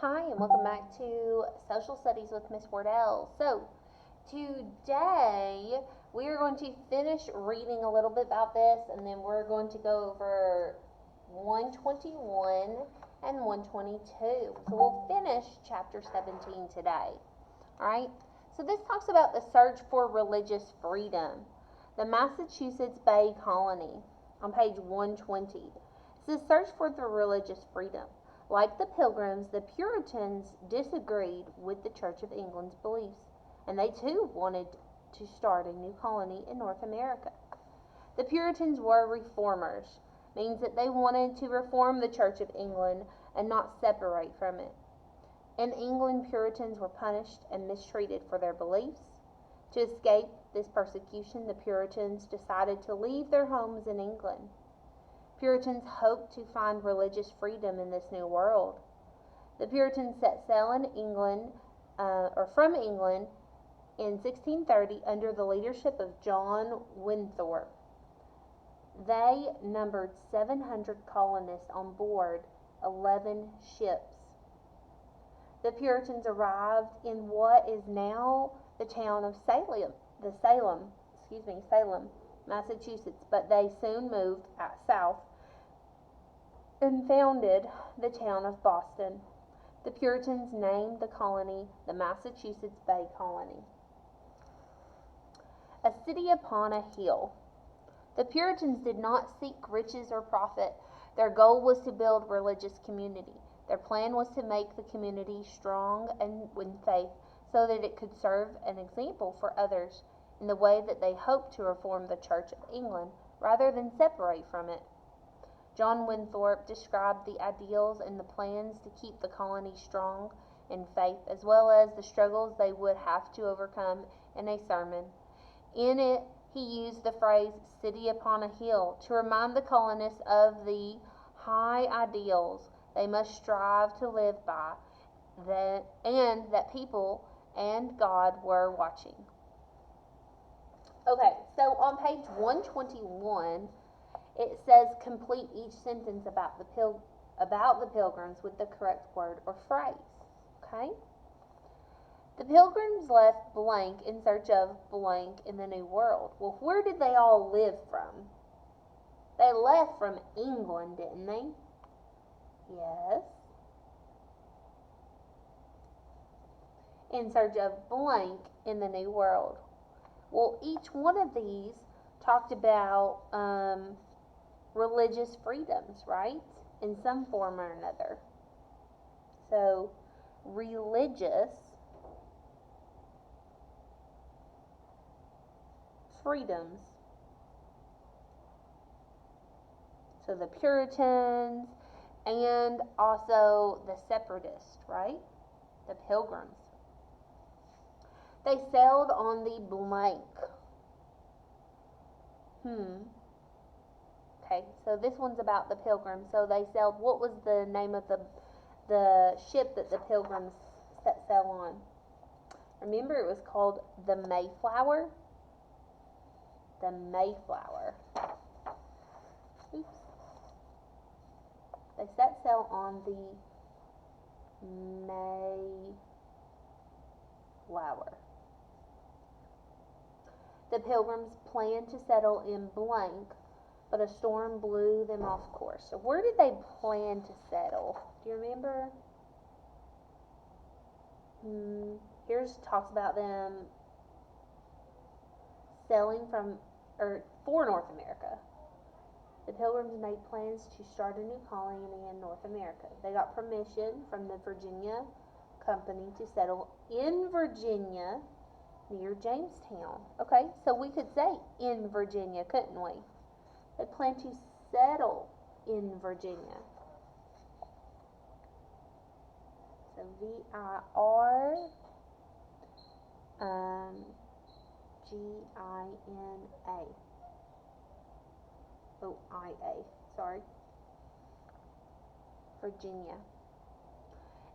Hi, and welcome back to Social Studies with Miss Wardell. So, today we are going to finish reading a little bit about this, and then we're going to go over 121 and 122. So, we'll finish chapter 17 today. Alright? So, this talks about the search for religious freedom. The Massachusetts Bay Colony on page 120. It's the search for the religious freedom. Like the Pilgrims, the Puritans disagreed with the Church of England's beliefs, and they too wanted to start a new colony in North America. The Puritans were reformers, means that they wanted to reform the Church of England and not separate from it. In England, Puritans were punished and mistreated for their beliefs. To escape this persecution, the Puritans decided to leave their homes in England. Puritans hoped to find religious freedom in this new world. The Puritans set sail in England, from England, in 1630 under the leadership of John Winthrop. They numbered 700 colonists on board 11 ships. The Puritans arrived in what is now the town of Salem, Massachusetts, but they soon moved south and founded the town of Boston. The Puritans named the colony the Massachusetts Bay Colony. A city upon a hill. The Puritans did not seek riches or profit. Their goal was to build religious community. Their plan was to make the community strong and in faith so that it could serve an example for others in the way that they hoped to reform the Church of England rather than separate from it. John Winthrop described the ideals and the plans to keep the colony strong in faith, as well as the struggles they would have to overcome in a sermon. In it, he used the phrase "city upon a hill" to remind the colonists of the high ideals they must strive to live by, and that people and God were watching. Okay, so on page 121, it says complete each sentence about the Pilgrims with the correct word or phrase. Okay? The Pilgrims left blank in search of blank in the New World. Well, where did they all live from? They left from England, didn't they? Yes. In search of blank in the New World. Well, each one of these talked about religious freedoms, right? In some form or another. So, religious freedoms. So, the Puritans and also the Separatists, right? The Pilgrims. They sailed on the blank. Okay, so this one's about the Pilgrims. So they sailed, what was the name of the ship that the Pilgrims set sail on? Remember, it was called the Mayflower? The Mayflower. Oops. They set sail on the Mayflower. The Pilgrims planned to settle in blank, but a storm blew them off course. So where did they plan to settle? Do you remember? Here's talks about them sailing for North America. The Pilgrims made plans to start a new colony in North America. They got permission from the Virginia Company to settle in Virginia near Jamestown. Okay, so we could say in Virginia, couldn't we? They plan to settle in Virginia. So VIRGINA. OIA, sorry. Virginia.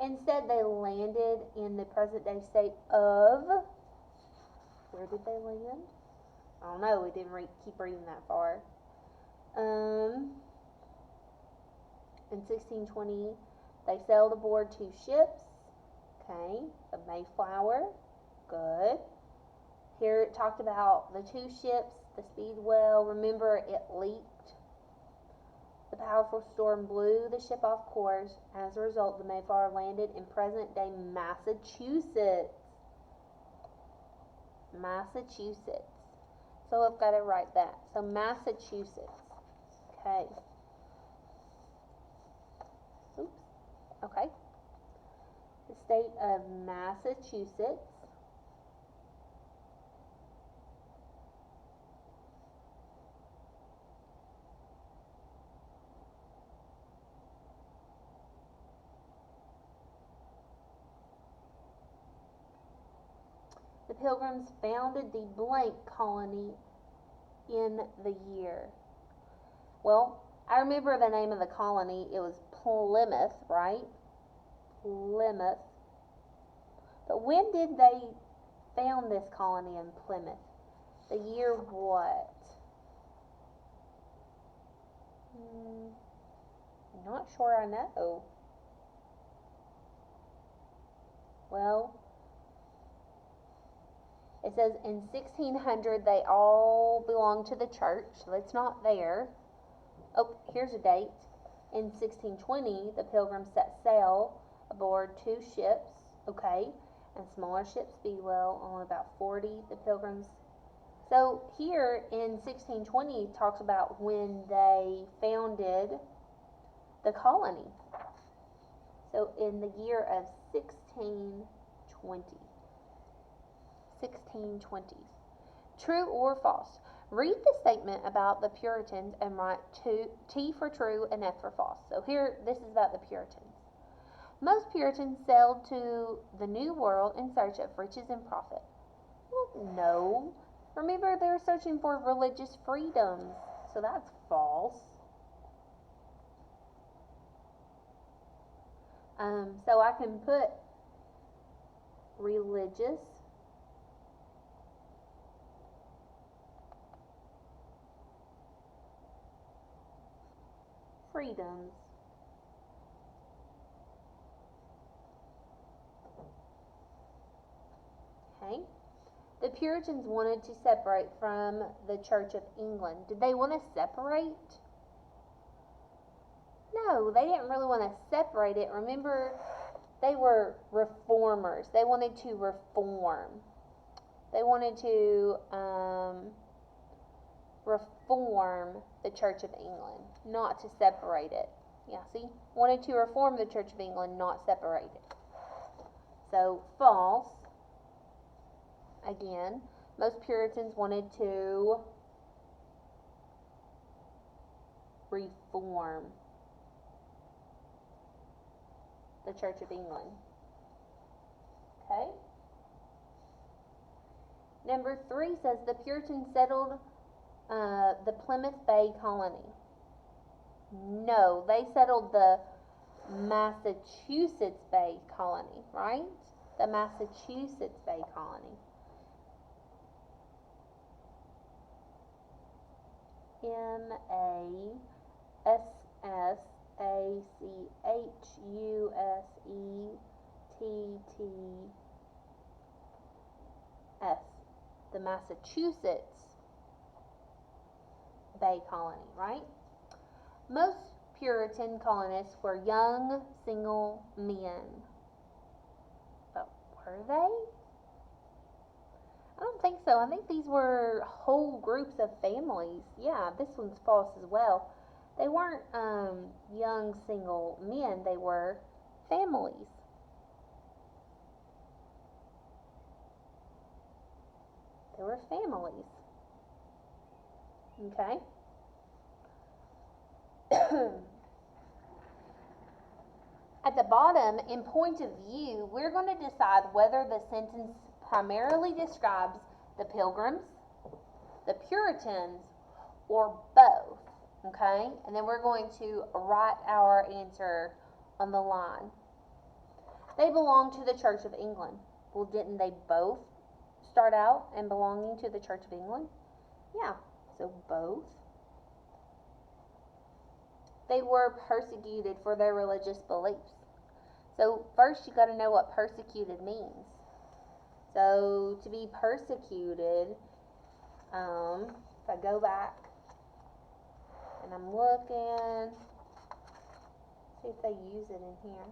Instead, they landed in the present-day state of, where did they land? I don't know, we didn't keep reading that far. In 1620, They sailed aboard 2 ships. Okay, the Mayflower. Good. Here it talked about the 2 ships, the Speedwell. Remember, it leaked. The powerful storm blew the ship off course. As a result, the Mayflower landed in present-day Massachusetts. Massachusetts. So I've got to write that. So Massachusetts. Okay. Oops. Okay. The state of Massachusetts. The Pilgrims founded the blank colony in the year. Well, I remember the name of the colony. It was Plymouth, right? Plymouth. But when did they found this colony in Plymouth? The year what? Not sure I know. Well, it says in 1600 they all belonged to the church, so it's not there. Oh, here's a date. In 1620, the Pilgrims set sail aboard 2 ships, okay, and smaller ships, Speedwell, only about 40. The Pilgrims. So here in 1620 it talks about when they founded the colony. So in the year of 1620. 1620. True or false? Read the statement about the Puritans and write T for true and F for false. So here, this is about the Puritans. Most Puritans sailed to the New World in search of riches and profit. Well, no. Remember, they're searching for religious freedoms. So that's false. So I can put religious freedoms. Okay. The Puritans wanted to separate from the Church of England. Did they want to separate? No, they didn't really want to separate it. Remember, they were reformers. They wanted to reform. They wanted to reform the Church of England, not to separate it. Yeah, see? Wanted to reform the Church of England, not separate it. So, false. Again, most Puritans wanted to reform the Church of England. Okay? Number 3 says the Puritans settled the Plymouth Bay colony. No, they settled the Massachusetts Bay colony, right? The Massachusetts Bay colony. Massachusetts. The Massachusetts Bay colony, right? Most Puritan colonists were young, single men. But were they? I don't think so. I think these were whole groups of families. Yeah, this one's false as well. They weren't young, single men. They were families. They were families. Okay? At the bottom, in point of view, we're going to decide whether the sentence primarily describes the Pilgrims, the Puritans, or both. Okay? And then we're going to write our answer on the line. They belong to the Church of England. Well, didn't they both start out in belonging to the Church of England? Yeah, so both. They were persecuted for their religious beliefs. So first you got to know what persecuted means. So to be persecuted, if I go back and I'm looking, see if they use it in here.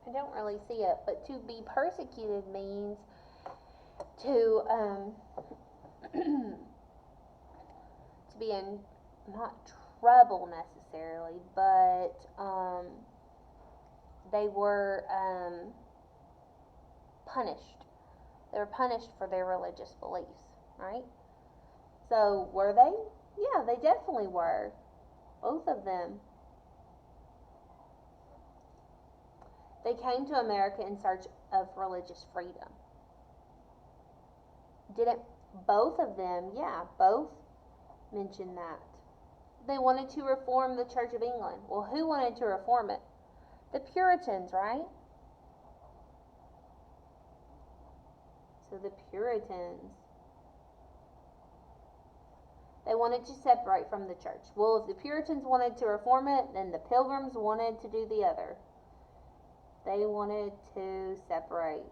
I don't really see it, but to be persecuted means to to be in not trouble necessarily, but they were punished. They were punished for their religious beliefs, right? So were they? Yeah, they definitely were. Both of them. They came to America in search of religious freedom. Didn't both of them? Yeah, both mention that. They wanted to reform the Church of England. Well, who wanted to reform it? The Puritans, right? So the Puritans, they wanted to separate from the church. Well, if the Puritans wanted to reform it, then the Pilgrims wanted to do the other. They wanted to separate.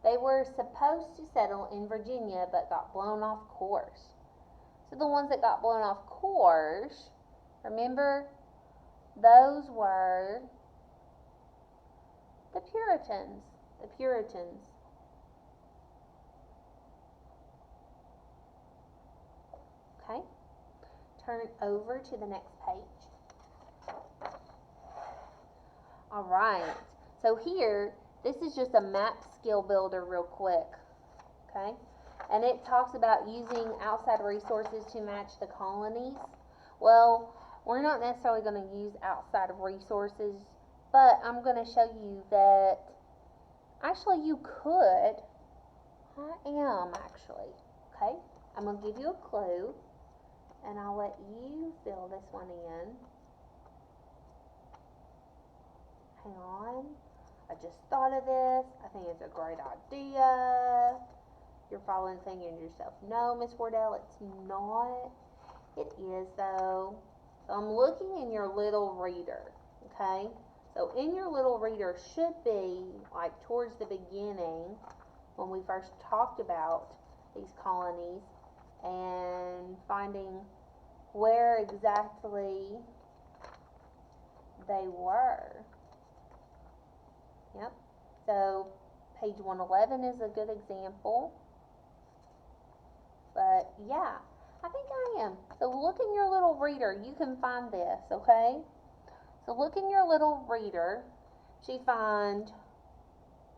They were supposed to settle in Virginia but got blown off course. So the ones that got blown off course, remember, those were the Puritans. The Puritans. Okay? Turn over to the next page. Alright, so here, this is just a map skill builder real quick. Okay? And it talks about using outside resources to match the colonies. Well, we're not necessarily going to use outside resources, but I'm going to show you that actually you could. I am actually. Okay? I'm going to give you a clue, and I'll let you fill this one in. Hang on. I just thought of this. I think it's a great idea. You're probably thinking to yourself, no, Miss Wardell, it's not. It is, though. So I'm looking in your little reader, okay? So in your little reader should be, like, towards the beginning, when we first talked about these colonies, and finding where exactly they were. Yep. So page 111 is a good example. But yeah, I think I am. So look in your little reader. You can find this, okay? So look in your little reader. She find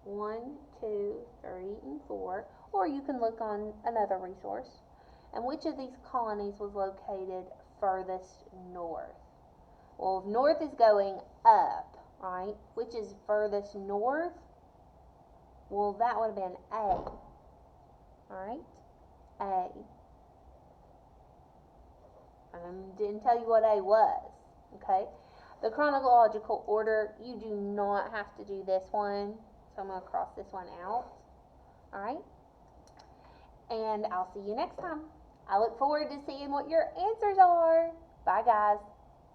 1, 2, 3, and 4. Or you can look on another resource. And which of these colonies was located furthest north? Well, if north is going up, right? Which is furthest north? Well, that would have been A. Alright? A. Didn't tell you what A was. Okay? The chronological order, you do not have to do this one. So I'm going to cross this one out. Alright? And I'll see you next time. I look forward to seeing what your answers are. Bye, guys.